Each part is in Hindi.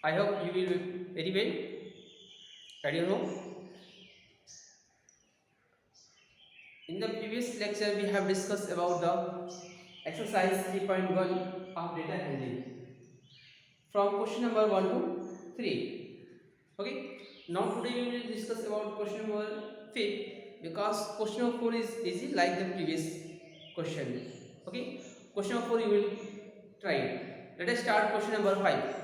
I hope you will be very well at your home. In the previous lecture, we have discussed about the exercise 3.1 of data handling from question number 1 to 3. Okay. Now today we will discuss about question number 5 because question number 4 is easy like the previous question. Okay. Question number 4 you will try it. Let us start question number 5.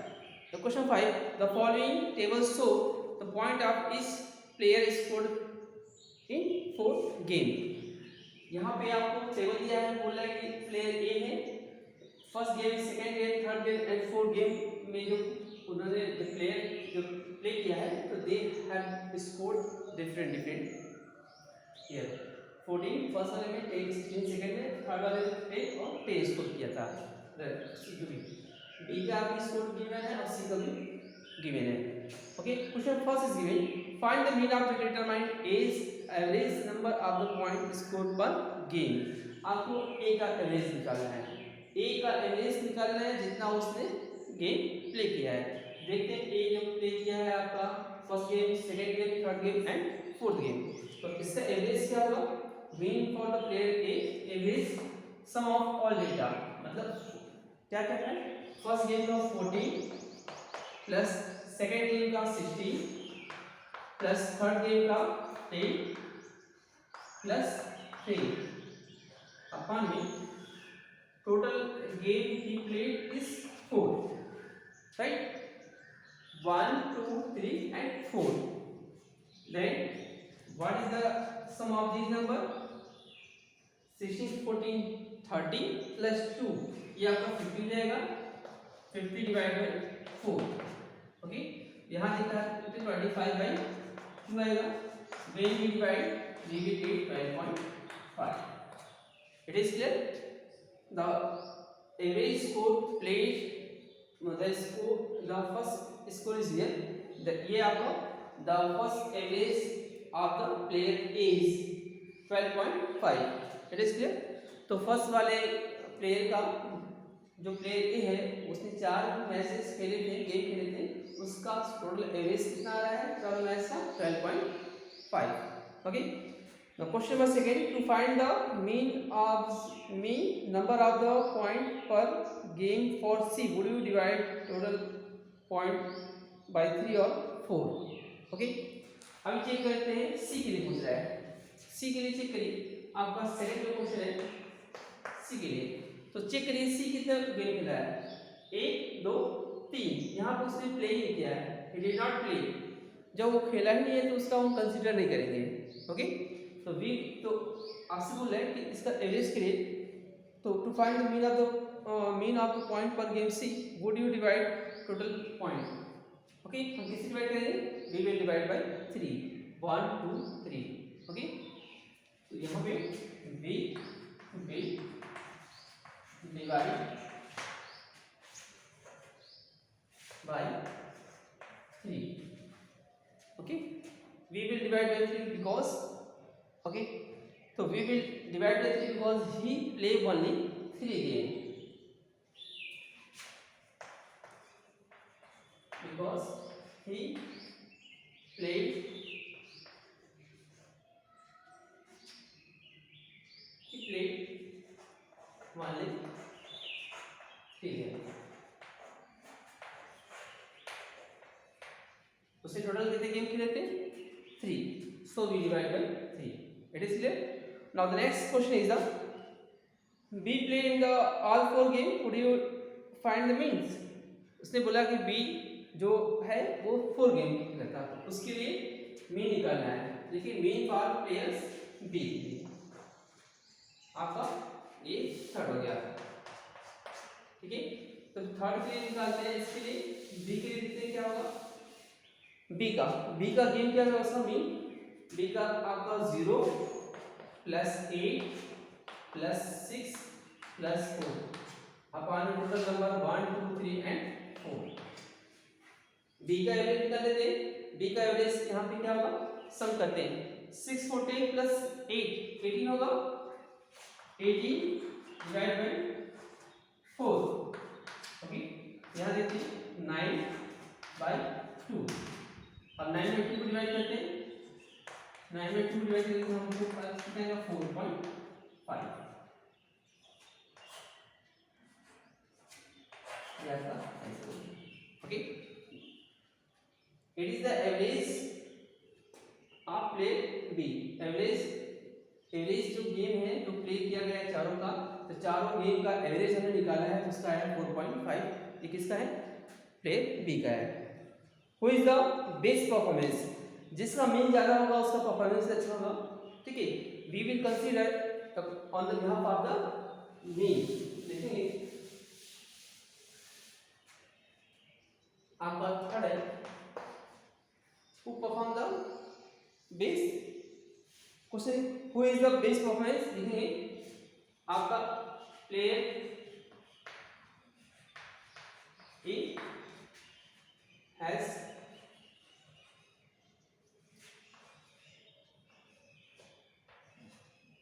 The question 5, the following tables show the point of each player scored in 4 game. यहाँ पे आपको टेबल दिया है, बोल रहा है कि प्लेयर ए है, first game, second game, third game and fourth game में जो उन्होंने जो प्लेयर जो प्ले किया है तो they have scored different here 14 first वाले में 10 16 सेकंड में, थर्ड वाले में 10 और 10 स्कोर किया था. बी का आपकी स्कोर गिवन है और सी का भी गिवन है. Okay. Question first is given, find the mean of the determine as average number of the point scored per game. आपको ए का एवरेज निकालना है. ए का एवरेज निकालना है जितना उसने गेम प्ले किया है. देखते हैं ए जो प्ले किया है आपका first game, second game, third game and fourth game, तो इसका एवरेज क्या होगा? Mean for the player A average some of all data, मतलब क्या कहता है, फर्स्ट गेम का 14 प्लस सेकेंड गेम का 16 प्लस थर्ड गेम का 10 प्लस 3 अपॉन में total game he played is 4, right? 1 2 3 and 4. Then what is the sum of these number? 16 14 30 plus 2, ये आपका 50 जाएगा. 50 डिवाइड बाई 4. ओके. यहाँ लिखा है 25/2 आएगा. when we divide we will get 12.5. it is clear. The average score played, the first score is here. ये आपका the first average of the player is 12.5. it is clear. तो फर्स्ट वाले प्लेयर का जो प्लेयर ए है उसने 4 मैचेस खेले थे, गेम खेले थे, उसका टोटल एवरेज कितना आ रहा है 12 मैच का? 12.5. Okay. The question number second, to find the mean number of the point per game for C, would you divide total point by 3 और 4. ओके. अभी चेक करते हैं सी के लिए पूछ रहा है. सी के लिए चेक करिए, आपका सेकंड जो क्वेश्चन है सी के लिए, तो चेक करिए सी कितना गेम खेला है. 1 2 3. यहाँ पर उसने प्ले ही किया है, ही डिड नॉट प्ले. जब वो खेला ही नहीं है तो उसका हम कंसीडर नहीं करेंगे. ओके. तो आपसे बोल रहा है कि इसका एवरेज करिए. तो to find the mean of the point per game C, would you divide total point. Okay. हम किससे डिवाइड करेंगे? We will divide by 3. 1 2 3. Okay. तो यहाँ पे we will divide by 3. okay, we will divide by 3 because, okay, so we will divide by 3 because he play only 3 game, because he played only 3 game. उसने टोटल कितने गेम खेले थे? 3. So we divide by 3. It is clear. Now the next question is the B played in the all 4 game. Could you find the means? उसने बोला कि B जो है वो 4 गेम खेला था, उसके लिए मीन निकालना है. देखिए मीन फॉर प्लेयर्स B, आपका ये थर्ड हो गया. ठीक है. तो थर्ड के लिए निकालते हैं. इसके लिए B के लिए देखते हैं क्या होगा. बी का गेम क्या है उसका मीन. बी का आपका 0 plus 8 plus 6 plus 4 upon total number 1 2 3 and 4. B का एवरेज निकाल लेते हैं. बी का एवरेज यहाँ पे क्या होगा, सम करते हैं. 6 14 प्लस 8 18 होगा. 18 डिवाइड बाय 4. ओके. यहाँ देखिए 9 9 में 2 को डिवाइड करते हैं, 9 में 2 डिवाइड करेंगे तो हमको कितना आएगा 4.5 ये आपका आंसर होगा। Okay, it is the average of play B. Average जो गेम है जो प्ले किया गया है चारों का, तो चारों गेम का एवरेज हमने निकाला है, उसका है 4.5। ये किसका है? प्ले बी का है। Who is the best performance? जिसका मीन ज्यादा होगा उसका परफॉर्मेंस अच्छा होगा। ठीक है, we will consider on the behalf of the mean. देखेंगे आपका थर्ड है, who perform the best. Question, who is the best performance? देखेंगे आपका player A has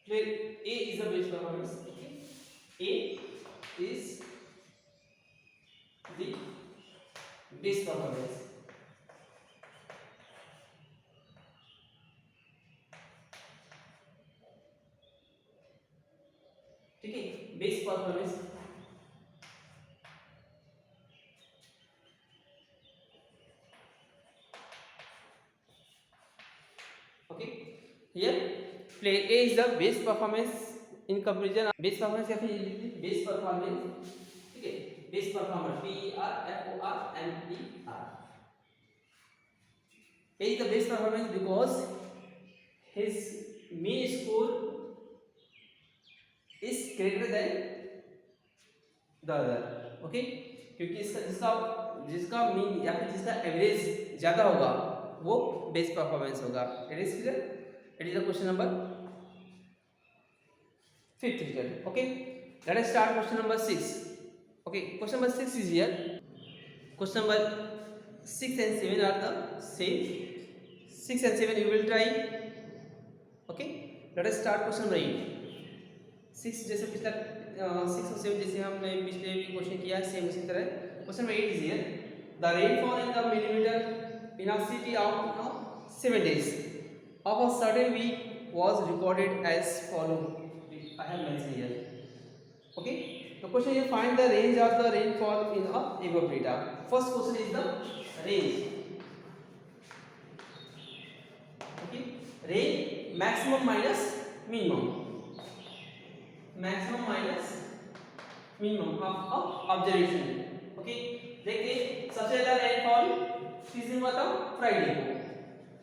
player A is the best performance. Okay, A is the best performance. ठीक है, best performance. Okay, here player A is the best performance in comparison। Best performance या फिर बेस्ट परफॉर्मेंस। ठीक है, best performer PERFORMER। A is the best performance because his mean score is greater than the other। Okay, क्योंकि इसका जिसका जिसका मीन या फिर जिसका एवरेज ज्यादा होगा वो बेस्ट परफॉर्मेंस होगा। It is clear? It is the question number 5th result। Okay, let us start question number 6। Okay, question number 6 is here. Question number 6 and 7 are the same। 6 and 7 you will try। Okay, let us start question number 8। 6 जैसे पिछला 6 और 7 जैसे हमने पिछले भी क्वेश्चन किया है, सेम उसी तरह। Question number 8 is here. The rainfall in the millimetre in a city of 7 days of a certain week was recorded as follow। I have mentioned here। Okay, the question is find the range of the rainfall in a above data। First question is the range। Okay, range maximum minus minimum, maximum minus minimum of observation। Okay, देखिए सबसे ज्यादा रेनफॉल किस दिन हुआ था? फ्राइडे को।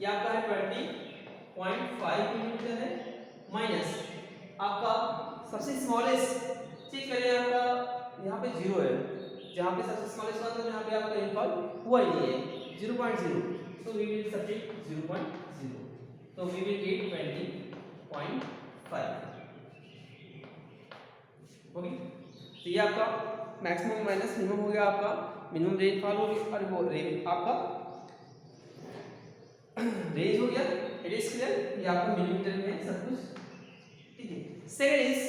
ये आपका है 20.5 मिलीमीटर है, माइनस आपका सबसे स्मॉलेस्ट। चेक करें आपका यहाँ पे 0 है, जहाँ पे सबसे स्मॉलेस्ट हुआ तो यहाँ पे आपका रेनफॉल हुआ ही नहीं है 0.0। तो वी विल सब्ट्रैक्ट 0.0, तो वी विल गेट 20.5। ओके, तो ये आपका मैक्सिमम माइनस मिनिमम हो गया, आपका मिनिमम रेनफॉल हो गया और वो आपका रेंज हो गया। It is clear? ये आपको मिलीमीटर में सब कुछ। ठीक है, second is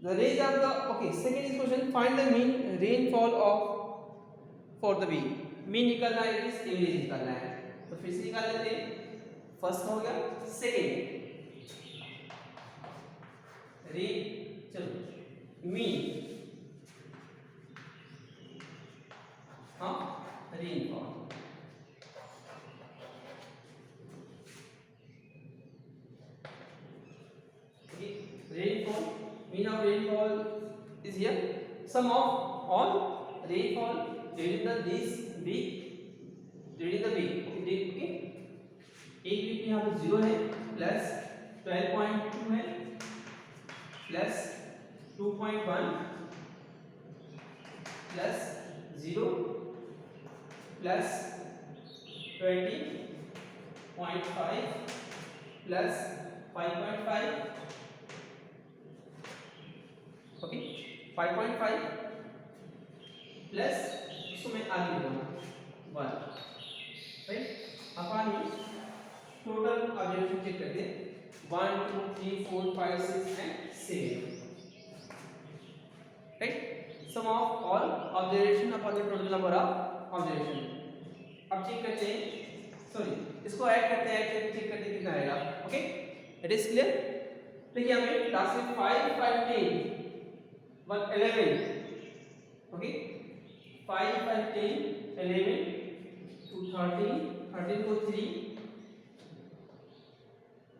the range of the। okay, second is question find the mean rainfall of for the week। Mean निकालना है, इस एवरेज निकालना है, तो फिर से निकाल लेते हैं। फर्स्ट हो गया, सेकंड रेन, चलो मीन, हाँ rainfall. Rainfall, mean of rainfall is here। Sum of all rainfall during the this week, during the week। okay, okay? एक वीक में यहाँ पे 0 है, प्लस 12.2 है, plus 2.1, plus 0, plus 20.5, plus 5.5। Okay, 5.5 plus इसको मैं आगे लूँगा 1, राइट। अपन टोटल ऑब्जर्वेशन चेक करते हैं 1 2 3 4 5 6 and 7, right. Sum of all observation upon the total number of observation. अब चेक करते हैं सॉरी इसको ऐड करते हैं, ऐड करके चेक करते हैं कितना आएगा। Okay it is clear. देखिए हमें लास्ट में 5 5 10 1 11 ओके 5 5 10 11 2 13 13 को 3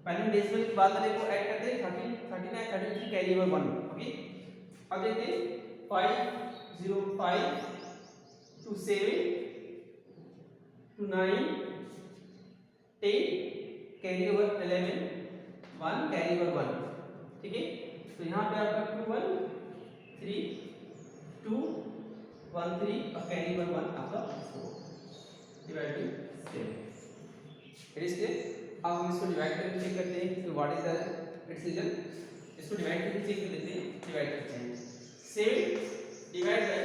पहले डेसिमल की बात करें को ऐड करते हैं 13 39 33 कैरी ओवर 1 ओके। अब देखते हैं 5 0 5 2 7 2 9 10 कैरी ओवर 11 1 कैरी ओवर 1 ठीक है। तो यहाँ पे आपका 2 1 3 2 1 3 और कैरी ओवर 1 आपका 4 divide two 7 it is clear. अब हम इसको डिवाइड करके चेक करते हैं कि what is the it's result. इसको डिवाइड करके चेक कर लेते हैं, डिवाइड करते हैं 7 divide by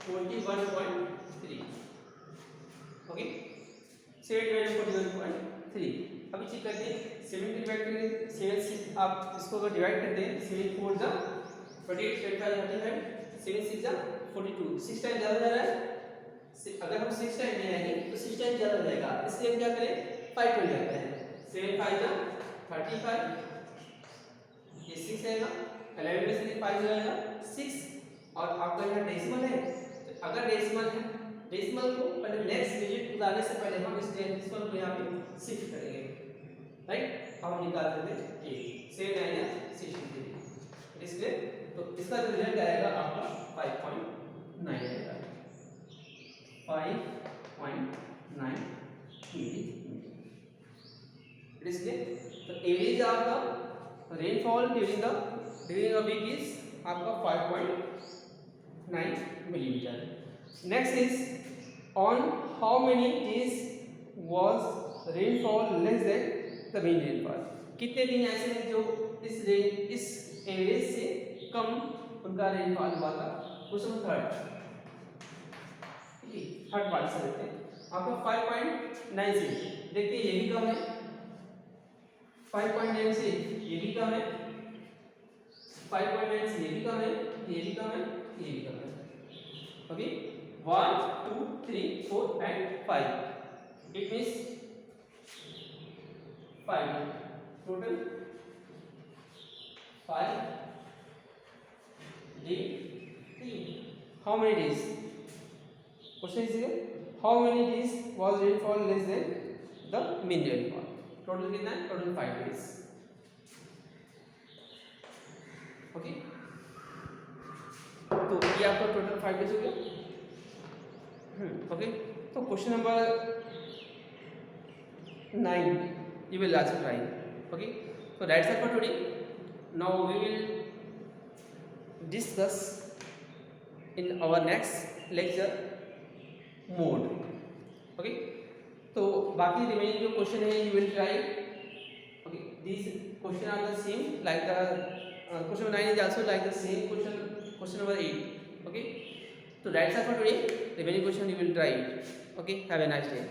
41.3 okay 7 divide by 41.3। अभी चेक करते हैं 7 डिवाइड करेंगे 7 से आप इसको अगर डिवाइड करते हैं 7 4 जा 28 25 35 7 6 जा 42 6 टाइम ज्यादा जा रहा है। अगर हम 6 टाइम में आएंगे तो 6 टाइम ज्यादा जाएगा, इसलिए हम क्या करें 5 कर लेते हैं। 7 5 जा 35 ये 6 आएगा 11 में से 5 जाएगा 6 और आपका यहाँ डेसिमल है तो अगर डेसिमल है डेसिमल को पहले नेक्स्ट डिजिट उतारने से पहले हम इस डेसिमल को यहाँ पे शिफ्ट करेंगे राइट। हम निकाल देते हैं 8 7 आएगा 63 इसलिए तो इसका जो रिजल्ट आएगा आपका 5.9 आएगा 5.9 इट इज क्लियर। तो एवरेज आपका rainfall during a week is आपका 5.9 millimetre. Next is on how many days was rainfall less than the mean rainfall. कितने दिन ऐसे हैं जो इस एवरेज से कम उनका रेनफॉल हुआ था। क्वेश्चन थर्ड थर्ड पार्ट से देखते हैं आपका 5.9 से देखते हैं ये भी कम है 5.9 से ये भी कम है 5.9 से ये भी कम है ये भी कम है ये भी कम है okay 1 2 3 4 and 5 it means 5 total 5 day 3 how many days question is here how many days was rainfall less than the mean rainfall। Total कितना है टोटल 5 days ओके। तो ये आपका टोटल 5 days हो गया ओके। तो question number 9 you will also try okay। so that's it for today। now we will discuss in our next lecture mode okay. तो बाकी रिमेनिंग जो क्वेश्चन है you will try okay this question are the same like the question 9 is also like the same question number 8 okay. तो that's all for today. Remaining question you will try okay. Have a nice day.